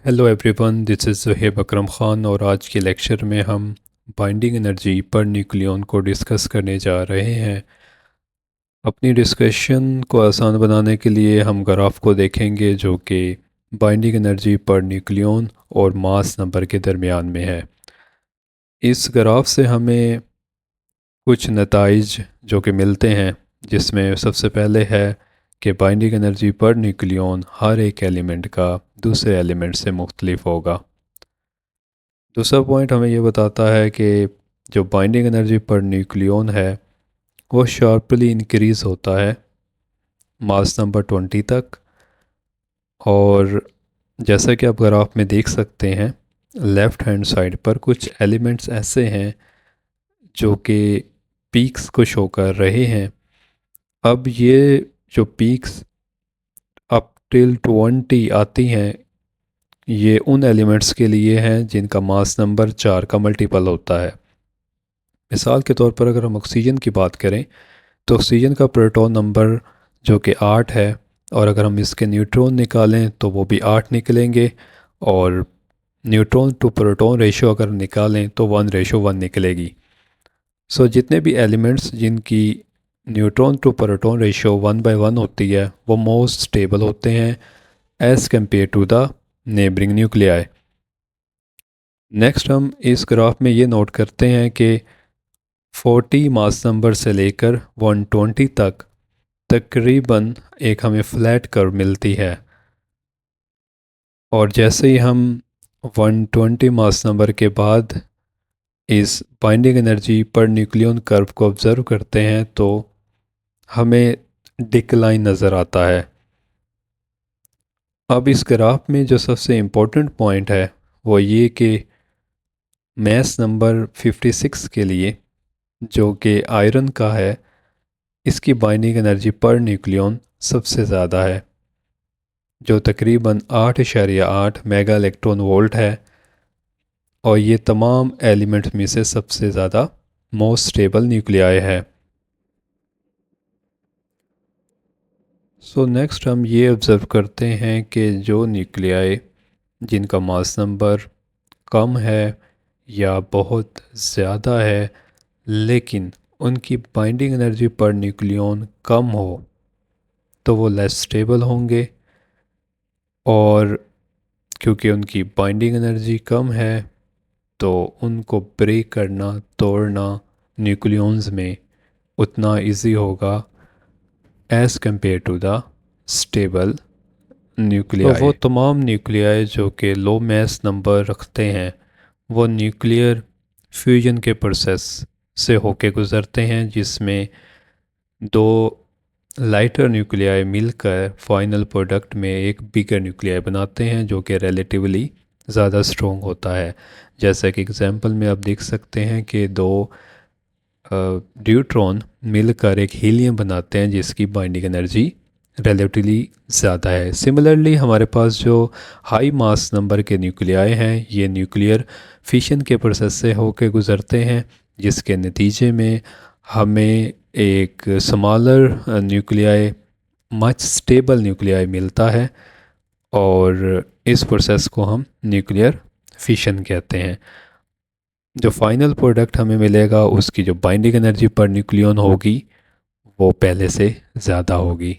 Hello everyone, this is Zuhaib Akram Khan और आज के लेक्चर में हम बाइंडिंग एनर्जी पर न्यूक्लियन को डिस्कस करने जा रहे हैं। अपनी डिस्कशन को आसान बनाने के लिए हम ग्राफ को देखेंगे जो कि बाइंडिंग एनर्जी पर न्यूक्लियन और मास नंबर के दरमियान में है। इस ग्राफ से हमें कुछ नताइज जो कि मिलते हैं, जिसमें सबसे पहले है कि बाइंडिंग एनर्जी पर न्यूक्लियन हर एक एलिमेंट का दूसरे एलिमेंट से मुख्तलिफ होगा। दूसरा पॉइंट हमें ये बताता है कि जो बाइंडिंग एनर्जी पर न्यूक्लियन है वो शार्पली इंक्रीज़ होता है मास नंबर 20 तक। और जैसा कि आप ग्राफ में देख सकते हैं, लेफ़्ट हैंड साइड पर कुछ एलिमेंट्स ऐसे हैं जो कि पीक्स को शो कर रहे हैं। अब ये जो पीक्स अप टिल 20 आती हैं, ये उन एलिमेंट्स के लिए हैं जिनका मास नंबर 4 का मल्टीपल होता है। मिसाल के तौर पर अगर हम ऑक्सीजन की बात करें तो ऑक्सीजन का प्रोटॉन नंबर जो कि 8 है, और अगर हम इसके न्यूट्रॉन निकालें तो वो भी 8 निकलेंगे, और न्यूट्रॉन टू प्रोटॉन रेशो अगर निकालें तो 1:1 निकलेगी। सो जितने भी एलिमेंट्स जिनकी न्यूट्रॉन टू प्रोटॉन रेशो 1/1 होती है वो मोस्ट स्टेबल होते हैं as compare to the neighbouring nuclei. Next हम इस ग्राफ में ये नोट करते हैं कि 40 मास नंबर से लेकर 120 तक तकरीबन एक हमें फ्लैट कर्व मिलती है, और जैसे ही हम 120 मास नंबर के बाद इस बाइंडिंग एनर्जी पर न्यूक्लियन कर्व को ऑब्ज़र्व करते हैं तो हमें डिक्लाइन नज़र आता है। अब इस ग्राफ में जो सबसे इम्पोर्टेंट पॉइंट है वो ये कि मास नंबर 56 के लिए, जो कि आयरन का है, इसकी बाइंडिंग एनर्जी पर न्यूक्लियन सबसे ज़्यादा है, जो तकरीबन 8.8 मेगा इलेक्ट्रॉन वोल्ट है, और ये तमाम एलिमेंट्स में से सबसे ज़्यादा मोस्ट स्टेबल न्यूक्लियाई है। सो नेक्स्ट हम ये ऑब्ज़र्व करते हैं कि जो न्यूक्लियाई जिनका मास नंबर कम है या बहुत ज़्यादा है लेकिन उनकी बाइंडिंग एनर्जी पर न्यूक्लियन कम हो तो वो लेस स्टेबल होंगे, और क्योंकि उनकी बाइंडिंग एनर्जी कम है तो उनको ब्रेक करना, तोड़ना न्यूक्लियंस में उतना इजी होगा as compare to the stable nuclei. तो वो तमाम न्यूक्लियाई जो कि लो मास नंबर रखते हैं वो न्यूक्लियर फ्यूजन के प्रोसेस से होके गुज़रते हैं, जिसमें दो लाइटर न्यूक्लियाई मिलकर फाइनल प्रोडक्ट में एक बिगर न्यूक्लियाई बनाते हैं जो कि रिलेटिवली ज़्यादा स्ट्रॉन्ग होता है। जैसा कि एग्जांपल में आप देख सकते हैं कि दो ड्यूट्रॉन मिलकर एक हीलियम बनाते हैं जिसकी बाइंडिंग एनर्जी रिलेटिवली ज़्यादा है। सिमिलरली हमारे पास जो हाई मास नंबर के न्यूक्लियाई हैं ये न्यूक्लियर फिशन के प्रोसेस से होकर गुज़रते हैं, जिसके नतीजे में हमें एक smaller nuclei, much stable nuclei मिलता है, और इस प्रोसेस को हम न्यूक्लियर फिशन कहते हैं। जो फाइनल प्रोडक्ट हमें मिलेगा उसकी जो बाइंडिंग एनर्जी पर न्यूक्लियन होगी वो पहले से ज़्यादा होगी।